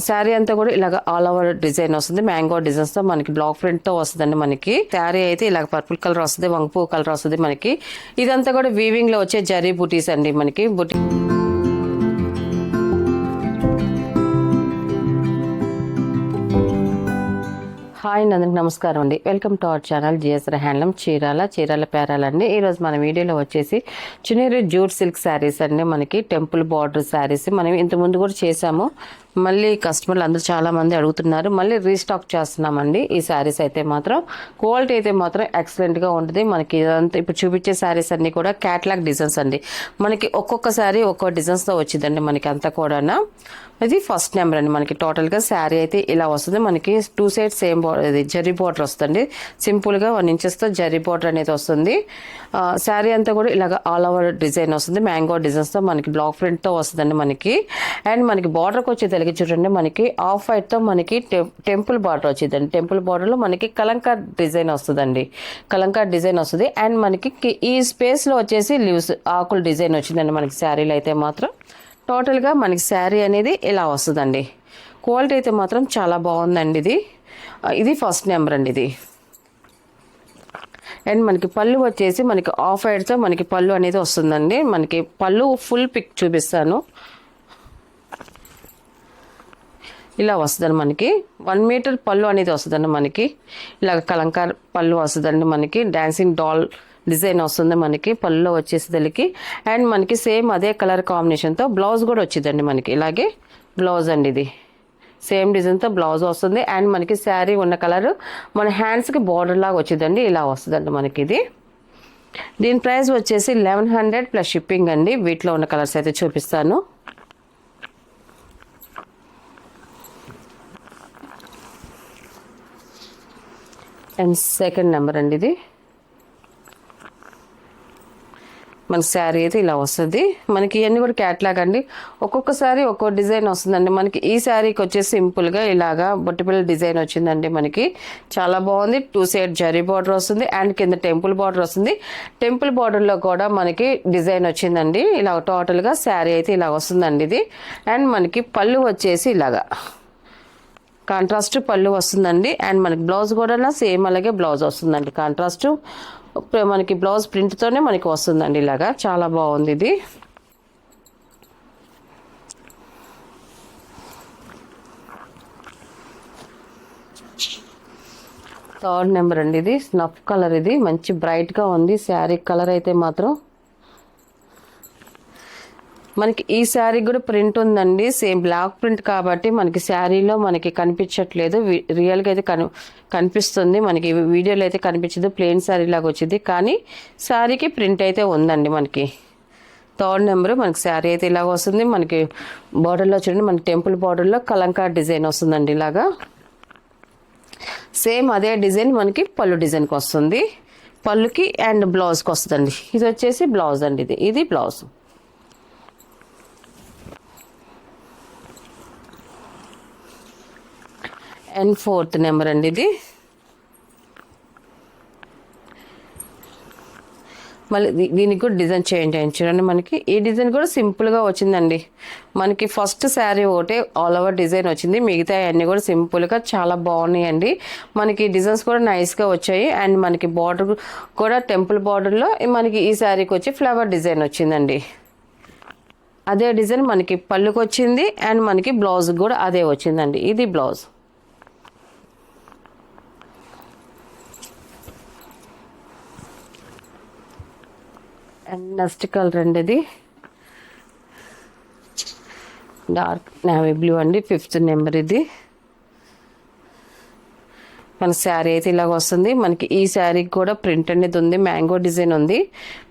శారీ అంతా కూడా ఇలాగ ఆల్ ఓవర్ డిజైన్ వస్తుంది. మ్యాంగో డిజైన్స్ తో మనకి బ్లాక్ ప్రింట్ తో వస్తుందండి. మనకి శారీ అయితే ఇలాగ పర్పుల్ కలర్ వస్తుంది, వంగపూ కలర్ వస్తుంది. మనకి ఇదంతా కూడా వీవింగ్ లో వచ్చే జరీ బూటీస్ అండి. మనకి బూటీ హాయ్ అందరికి నమస్కారం అండి. Welcome to our channel GSR handloom Chirala పేరాలండి. ఈరోజు మన వీడియోలో వచ్చేసి చునీరు జూట్ సిల్క్ శారీస్ అండి. మనకి టెంపుల్ బార్డర్ శారీస్ మనం ఇంత ముందు కూడా చేసాము. మళ్ళీ కస్టమర్లు అందరూ చాలా మంది అడుగుతున్నారు. మళ్ళీ రీస్టాక్ చేస్తున్నామండి. ఈ శారీస్ అయితే మాత్రం క్వాలిటీ అయితే మాత్రం ఎక్సలెంట్ గా ఉంటుంది. మనకి ఇదంతా ఇప్పుడు చూపించే శారీస్ అన్ని కూడా క్యాట్లాగ్ డిజైన్స్ అండి. మనకి ఒక్కొక్క శారీ ఒక్కో డిజైన్స్ తో వచ్చిందండి. మనకి అంతా కూడా ఇది ఫస్ట్ నెంబర్ అండి. మనకి టోటల్ గా శారీ అయితే ఇలా వస్తుంది. మనకి 2 సైడ్ సేమ్ ఇది జరీ బోర్డర్ వస్తుంది. సింపుల్ గా 1 ఇంచెస్ తో జరీ బోర్డర్ అనేది వస్తుంది. శారీ అంతా కూడా ఇలాగ ఆల్ ఓవర్ డిజైన్ వస్తుంది. మ్యాంగో డిజైన్స్ తో మనకి బ్లాక్ ప్రింట్ తో వస్తుందండి. మనకి అండ్ మనకి బార్డర్ వచ్చి తెలిగి చూడండి. మనకి ఆఫ్ వైట్ తో మనకి టెంపుల్ బార్డర్ వచ్చిందండి. టెంపుల్ బార్డర్ లో మనకి కలంకార్ డిజైన్ వస్తుందండి. కలంకార్ డిజైన్ వస్తుంది. అండ్ మనకి ఈ స్పేస్ లో వచ్చేసి లీవ్స్ ఆకుల డిజైన్ వచ్చిందండి. మనకి శారీలో అయితే మాత్రం టోటల్ గా మనకి శారీ అనేది ఇలా వస్తుందండి. క్వాలిటీ అయితే మాత్రం చాలా బాగుందండి. ఇది ఫస్ట్ నెంబర్ అండి. ఇది అండ్ మనకి పళ్ళు వచ్చేసి మనకి ఆఫ్ వైట్ తో మనకి పళ్ళు అనేది వస్తుందండి. మనకి పళ్ళు ఫుల్ పిక్ చూపిస్తాను. ఇలా వస్తుందండి. మనకి 1 మీటర్ పళ్ళు అనేది వస్తుందండి. మనకి ఇలాగ కలంకార్ పళ్ళు వస్తుందండి. మనకి డాన్సింగ్ డాల్ డిజైన్ వస్తుంది. మనకి పళ్ళులో వచ్చేసేదలికి అండ్ మనకి సేమ్ అదే కలర్ కాంబినేషన్తో బ్లౌజ్ కూడా వచ్చిందండి. మనకి ఇలాగే బ్లౌజ్ అండి. ఇది సేమ్ డిజైన్తో బ్లౌజ్ వస్తుంది. అండ్ మనకి శారీ ఉన్న కలర్ మన హ్యాండ్స్కి బార్డర్ లాగా వచ్చిందండి. ఇలా వస్తుందండి మనకి ఇది. దీని ప్రైస్ వచ్చేసి 1100 ప్లస్ షిప్పింగ్ అండి. వీటిలో ఉన్న కలర్స్ అయితే చూపిస్తాను. అండ్ సెకండ్ నెంబర్ అండి. ఇది మనకి శారీ అయితే ఇలా వస్తుంది. మనకి ఇవన్నీ కూడా క్యాట్లాగ్ అండి. ఒక్కొక్క శారీ ఒక్కో డిజైన్ వస్తుందండి. మనకి ఈ శారీకి వచ్చేసి సింపుల్గా ఇలాగా బొట్టిపిల్ల డిజైన్ వచ్చిందండి. మనకి చాలా బాగుంది. 2 సైడ్ జరీ బార్డర్ వస్తుంది అండ్ కింద టెంపుల్ బార్డర్ వస్తుంది. టెంపుల్ బార్డర్లో కూడా మనకి డిజైన్ వచ్చిందండి. ఇలా టోటల్గా శారీ అయితే ఇలా వస్తుందండి. ఇది అండ్ మనకి పళ్ళు వచ్చేసి ఇలాగా కాంట్రాస్ట్ పళ్ళు వస్తుందండి. అండ్ మనకి బ్లౌజ్ కూడా సేమ్ అలాగే బ్లౌజ్ వస్తుందండి. కాంట్రాస్ట్ మనకి బ్లౌజ్ ప్రింట్తోనే మనకి వస్తుందండి. ఇలాగా చాలా బాగుంది. ఇది థర్డ్ నెంబర్ అండి. ఇది స్నఫ్ కలర్. ఇది మంచి బ్రైట్గా ఉంది. శారీ కలర్ అయితే మాత్రం మనకి ఈ శారీ కూడా ప్రింట్ ఉందండి. సేమ్ బ్లాక్ ప్రింట్ కాబట్టి మనకి శారీలో మనకి కనిపించట్లేదు. రియల్గా అయితే కనిపిస్తుంది. మనకి వీడియోలో అయితే కనిపించదు. ప్లెయిన్ శారీ లాగా వచ్చింది. కానీ శారీకి ప్రింట్ అయితే ఉందండి. మనకి థర్డ్ నెంబర్ మనకి శారీ అయితే ఇలాగ వస్తుంది. మనకి బార్డర్లో చూడండి. మనకి టెంపుల్ బార్డర్లో కలంకార్ డిజైన్ వస్తుందండి. ఇలాగా సేమ్ అదే డిజైన్ మనకి పళ్ళు డిజైన్కి వస్తుంది. పళ్ళుకి అండ్ బ్లౌజ్కి వస్తుందండి. ఇది వచ్చేసి బ్లౌజ్ అండి. ఇది బ్లౌజ్. అండ్ ఫోర్త్ నెంబర్ అండి. ఇది మళ్ళీ దీనికి కూడా డిజైన్ చేంజ్ అయ్యింది. చూడండి. మనకి ఈ డిజైన్ కూడా సింపుల్గా వచ్చిందండి. మనకి ఫస్ట్ శారీ ఒకటే ఆల్ ఓవర్ డిజైన్ వచ్చింది. మిగతా అన్నీ కూడా సింపుల్గా చాలా బాగున్నాయండి. మనకి డిజైన్స్ కూడా నైస్గా వచ్చాయి. అండ్ మనకి బార్డర్ కూడా టెంపుల్ బార్డర్లో మనకి ఈ శారీకి వచ్చి ఫ్లవర్ డిజైన్ వచ్చిందండి. అదే డిజైన్ మనకి పళ్ళుకి వచ్చింది. అండ్ మనకి బ్లౌజ్ కూడా అదే వచ్చిందండి. ఇది బ్లౌజ్. అండ్ నెక్స్ట్ కలర్ అండి. ఇది డార్క్ నేవీ బ్లూ అండి. 5th number. ఇది మన శారీ అయితే ఇలాగ వస్తుంది. మనకి ఈ శారీకి కూడా ప్రింట్ అనేది ఉంది. మ్యాంగో డిజైన్ ఉంది.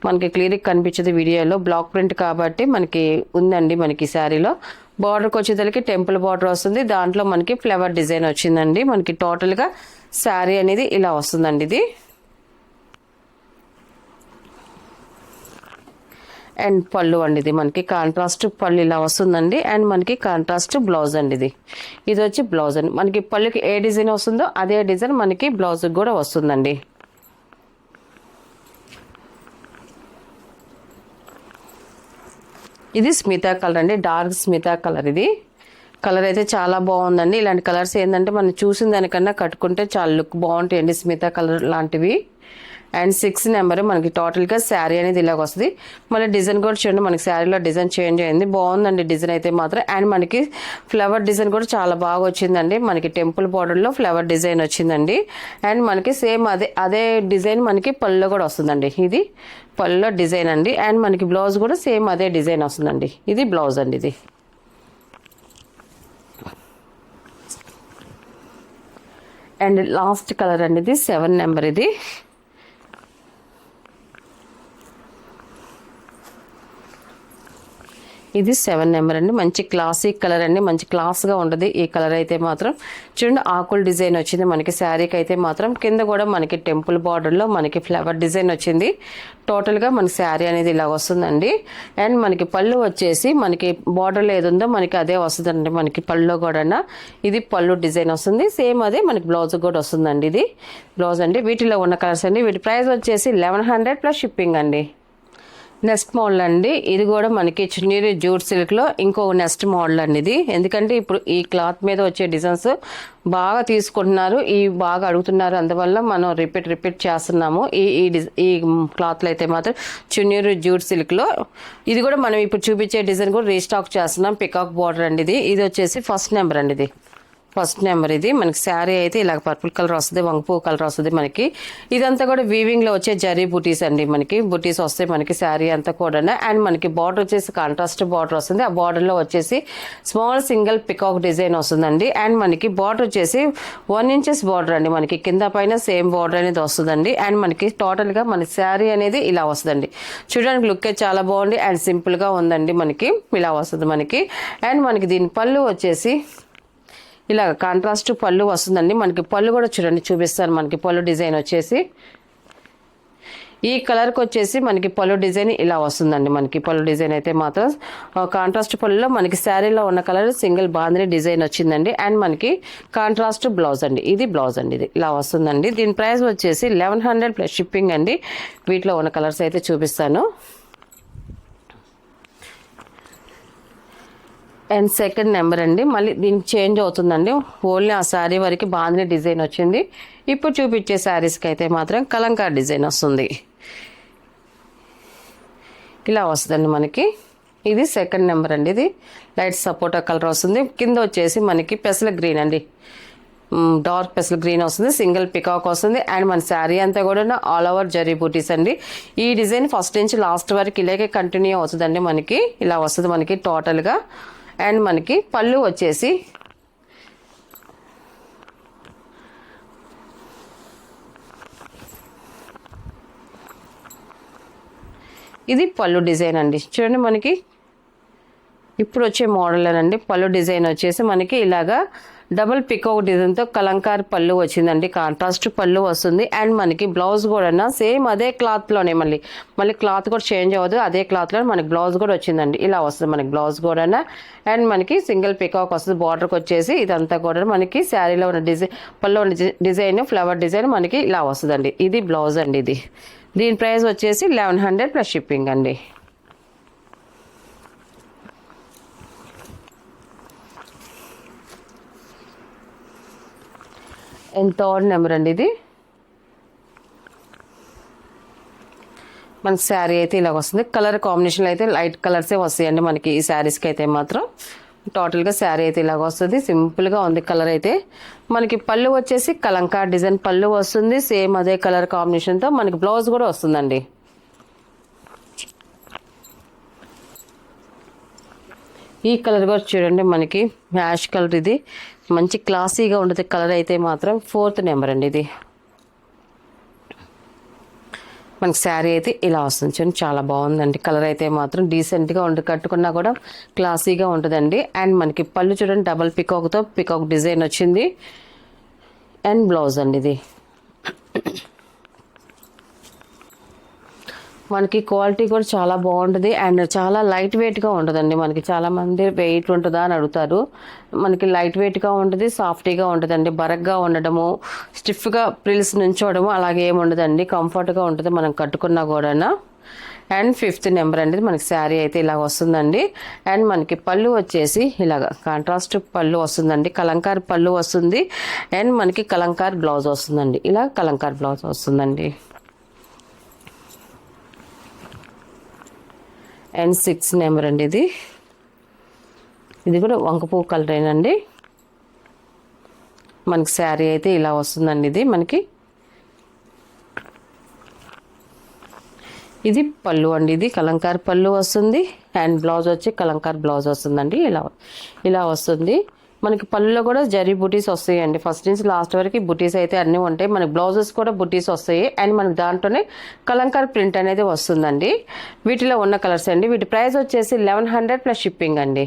మనకి క్లియర్గా కనిపించదు వీడియోలో. బ్లాక్ ప్రింట్ కాబట్టి మనకి ఉందండి. మనకి శారీలో బార్డర్కి వచ్చేసరికి టెంపుల్ బార్డర్ వస్తుంది. దాంట్లో మనకి ఫ్లవర్ డిజైన్ వచ్చిందండి. మనకి టోటల్గా శారీ అనేది ఇలా వస్తుందండి. ఇది అండ్ పళ్ళు అండి. ఇది మనకి కాంట్రాస్ట్ పళ్ళు ఇలా వస్తుందండి. అండ్ మనకి కాంట్రాస్ట్ బ్లౌజ్ అండి. ఇది వచ్చి బ్లౌజ్ అండి. మనకి పళ్ళుకి ఏ డిజైన్ వస్తుందో అదే డిజైన్ మనకి బ్లౌజ్ కూడా వస్తుందండి. ఇది స్మితా కలర్ అండి. Dark Smita colour. ఇది కలర్ అయితే చాలా బాగుందండి. ఇలాంటి కలర్స్ ఏంటంటే మనం చూసిన దానికన్నా కట్టుకుంటే చాలా లుక్ బాగుంటాయండి. స్మితా కలర్ లాంటివి. అండ్ 6 నెంబర్ మనకి టోటల్గా శారీ అనేది ఇలాగ వస్తుంది. మళ్ళీ డిజైన్ కూడా చూడండి, మనకి శారీలో డిజైన్ చేంజ్ అయింది. బాగుందండి డిజైన్ అయితే మాత్రం. అండ్ మనకి ఫ్లవర్ డిజైన్ కూడా చాలా బాగా వచ్చిందండి. మనకి టెంపుల్ బార్డర్లో ఫ్లవర్ డిజైన్ వచ్చిందండి. అండ్ మనకి సేమ్ అదే డిజైన్ మనకి పళ్ళులో కూడా వస్తుందండి. ఇది పళ్ళులో డిజైన్ అండి. అండ్ మనకి బ్లౌజ్ కూడా సేమ్ అదే డిజైన్ వస్తుందండి. ఇది బ్లౌజ్ అండి. ఇది అండ్ లాస్ట్ కలర్ అండి, ఇది 7 నెంబర్. ఇది ఇది 7 నెంబర్ అండి. మంచి క్లాసిక్ కలర్ అండి. మంచి క్లాస్గా ఉంటుంది ఈ కలర్ అయితే మాత్రం. చూడండి ఆకుల డిజైన్ వచ్చింది మనకి శారీకి అయితే మాత్రం. కింద కూడా మనకి టెంపుల్ బార్డర్లో మనకి ఫ్లవర్ డిజైన్ వచ్చింది. టోటల్గా మనకి శారీ అనేది ఇలా వస్తుందండి. అండ్ మనకి పళ్ళు వచ్చేసి మనకి బార్డర్లో ఏది ఉందో మనకి అదే వస్తుందండి. మనకి పళ్ళులో కూడా ఇది పళ్ళు డిజైన్ వస్తుంది. సేమ్ అదే మనకి బ్లౌజ్ కూడా వస్తుందండి. ఇది బ్లౌజ్ అండి. వీటిలో ఉన్న కలర్స్ అండి. వీటి ప్రైస్ వచ్చేసి 1100 ప్లస్ షిప్పింగ్ అండి. నెక్స్ట్ మోడల్ అండి. ఇది కూడా మనకి చున్నీరు జూట్ సిల్క్లో ఇంకో నెక్స్ట్ మోడల్ అండి. ఇది ఎందుకంటే ఇప్పుడు ఈ క్లాత్ మీద వచ్చే డిజైన్స్ బాగా తీసుకుంటున్నారు, బాగా అడుగుతున్నారు. అందువల్ల మనం రిపీట్ చేస్తున్నాము. ఈ క్లాత్లో అయితే మాత్రం చున్నీరు జూట్ సిల్క్లో ఇది కూడా మనం ఇప్పుడు చూపించే డిజైన్ కూడా రీస్టాక్ చేస్తున్నాం. పికాక్ బార్డర్ అండి. ఇది వచ్చేసి ఫస్ట్ నెంబర్ అండి. ఇది ఫస్ట్ నెంబర్. ఇది మనకి శారీ అయితే ఇలా పర్పుల్ కలర్ వస్తుంది, వంగపూ కలర్ వస్తుంది మనకి. ఇదంతా కూడా వీవింగ్ లో వచ్చే జరీ బుటీస్ అండి. మనకి బుటీస్ వస్తాయి మనకి శారీ అంతా కూడా. అండ్ మనకి బార్డర్ వచ్చేసి కాంట్రాస్ట్ బార్డర్ వస్తుంది. ఆ బార్డర్ లో వచ్చేసి స్మాల్ సింగిల్ పికాక్ డిజైన్ వస్తుందండి. అండ్ మనకి బార్డర్ వచ్చేసి 1 ఇంచెస్ బార్డర్ అండి. మనకి కింద పైన సేమ్ బార్డర్ అనేది వస్తుందండి. అండ్ మనకి టోటల్ గా మన శారీ అనేది ఇలా వస్తుందండి. చూడడానికి లుక్ చాలా బాగుంది అండ్ సింపుల్ గా ఉందండి. మనకి ఇలా వస్తుంది మనకి. అండ్ మనకి దీని పళ్ళు వచ్చేసి ఇలా కాంట్రాస్ట్ పళ్ళు వస్తుందండి. మనకి పళ్ళు కూడా చూడండి, చూపిస్తాను. మనకి పళ్ళు డిజైన్ వచ్చేసి ఈ కలర్కి వచ్చేసి మనకి పళ్ళు డిజైన్ ఇలా వస్తుందండి. మనకి పళ్ళు డిజైన్ అయితే మాత్రం కాంట్రాస్ట్ పళ్ళులో మనకి శారీలో ఉన్న కలర్ సింగిల్ బాందిని డిజైన్ వచ్చిందండి. అండ్ మనకి కాంట్రాస్ట్ బ్లౌజ్ అండి. ఇది బ్లౌజ్ అండి. ఇది ఇలా వస్తుందండి. దీని ప్రైస్ వచ్చేసి 1100 ప్లస్ షిప్పింగ్ అండి. వీటిలో ఉన్న కలర్స్ అయితే చూపిస్తాను. అండ్ సెకండ్ నెంబర్ అండి. మళ్ళీ దీనికి చేంజ్ అవుతుందండి. ఓన్లీ ఆ శారీ వరకు బాందిని డిజైన్ వచ్చింది. ఇప్పుడు చూపించే శారీస్కి అయితే మాత్రం కలంకార్ డిజైన్ వస్తుంది. ఇలా వస్తుందండి మనకి. ఇది సెకండ్ నెంబర్ అండి. ఇది లైట్ సపోటా కలర్ వస్తుంది. కింద వచ్చేసి మనకి పెసల గ్రీన్ అండి, డార్క్ పెసల్ గ్రీన్ వస్తుంది. సింగిల్ పికాక్ వస్తుంది. అండ్ మన శారీ అంతా కూడా ఆల్ ఓవర్ జరీ బూటీస్ అండి. ఈ డిజైన్ ఫస్ట్ నుంచి లాస్ట్ వరకు ఇలాగే కంటిన్యూ అవుతుందండి. మనకి ఇలా వస్తుంది మనకి టోటల్గా. అండ్ మనకి పళ్ళు వచ్చేసి ఇది పళ్ళు డిజైన్ అండి. చూడండి మనకి ఇప్పుడు వచ్చే మోడల్ అండి. పళ్ళు డిజైన్ వచ్చేసి మనకి ఇలాగా డబుల్ పికాక్ డిజైన్తో కలంకార్ పళ్ళు వచ్చిందండి. కాంట్రాస్ట్ పళ్ళు వస్తుంది. అండ్ మనకి బ్లౌజ్ కూడా సేమ్ అదే క్లాత్లోనే మళ్ళీ క్లాత్ కూడా చేంజ్ అవ్వదు. అదే క్లాత్లో మనకి బ్లౌజ్ కూడా వచ్చిందండి. ఇలా వస్తుంది మనకి బ్లౌజ్ కూడా. అండ్ మనకి సింగిల్ పికాక్ వస్తుంది. బార్డర్కి వచ్చేసి ఇదంతా కూడా మనకి శారీలో ఉన్న డిజైన్, పళ్ళు ఉన్న డిజైన్, ఫ్లవర్ డిజైన్ మనకి ఇలా వస్తుందండి. ఇది బ్లౌజ్ అండి. ఇది దీని ప్రైస్ వచ్చేసి 1100 ప్లస్ షిప్పింగ్ అండి. అండ్ థర్డ్ నెంబర్ అండి. ఇది మనకి శారీ అయితే ఇలా వస్తుంది. కలర్ కాంబినేషన్ అయితే లైట్ కలర్సే వస్తాయండి మనకి ఈ శారీస్కి అయితే మాత్రం. టోటల్గా శారీ అయితే ఇలాగ వస్తుంది. సింపుల్గా ఉంది కలర్ అయితే. మనకి పళ్ళు వచ్చేసి కలంకార్ డిజైన్ పళ్ళు వస్తుంది. సేమ్ అదే కలర్ కాంబినేషన్తో మనకి బ్లౌజ్ కూడా వస్తుందండి. ఈ కలర్ కూడా చూడండి మనకి యాష్ కలర్. ఇది మంచి క్లాసీగా ఉంటుంది కలర్ అయితే మాత్రం. ఫోర్త్ నెంబర్ అండి. ఇది మనకి శారీ అయితే ఇలా వస్తుంది. చూడండి చాలా బాగుందండి కలర్ అయితే మాత్రం. డీసెంట్గా ఉంటుంది, కట్టుకున్నా కూడా క్లాసీగా ఉంటుందండి. అండ్ మనకి పళ్ళు చూడండి డబల్ పికాక్తో పికాక్ డిజైన్ వచ్చింది. అండ్ బ్లౌజ్ అండి. ఇది మనకి క్వాలిటీ కూడా చాలా బాగుంటుంది అండ్ చాలా లైట్ వెయిట్గా ఉంటుందండి. మనకి చాలా మంది వెయిట్ ఉంటుందా అని అడుగుతారు. మనకి లైట్ వెయిట్గా ఉంటుంది, సాఫ్టీగా ఉంటుందండి. బరగ్గా ఉండడము, స్టిఫ్గా ప్రిల్స్ నుంచోవడము అలాగే ఏమి ఉండదండి. కంఫర్ట్గా ఉంటుంది మనం కట్టుకున్నా కూడా. అండ్ 5th నెంబర్ అండి మనకి శారీ అయితే ఇలా వస్తుందండి. అండ్ మనకి పళ్ళు వచ్చేసి ఇలాగ కాంట్రాస్ట్ పళ్ళు వస్తుందండి, కలంకార్ పళ్ళు వస్తుంది. అండ్ మనకి కలంకార్ బ్లౌజ్ వస్తుందండి, ఇలా కలంకార్ బ్లౌజ్ వస్తుందండి. అండ్ 6 నెంబర్ అండి ఇది కూడా వంకపూ కలరేనండి. మనకి శారీ అయితే ఇలా వస్తుందండి. ఇది పళ్ళు అండి, ఇది కలంకార్ పళ్ళు వస్తుంది. అండ్ బ్లౌజ్ వచ్చి కలంకార్ బ్లౌజ్ వస్తుందండి. ఇలా వస్తుంది. మనకి పళ్ళులో కూడా జరీ బుటీస్ వస్తాయండి. ఫస్ట్ నుంచి లాస్ట్ వరకు బుటీస్ అయితే అన్నీ ఉంటాయి. మనకి బ్లౌజెస్ కూడా బుటీస్ వస్తాయి. అండ్ మనకి దాంట్లోనే కలంకార్ ప్రింట్ అనేది వస్తుందండి. వీటిలో ఉన్న కలర్స్ అండి. వీటి ప్రైస్ వచ్చేసి 1100 ప్లస్ షిప్పింగ్ అండి.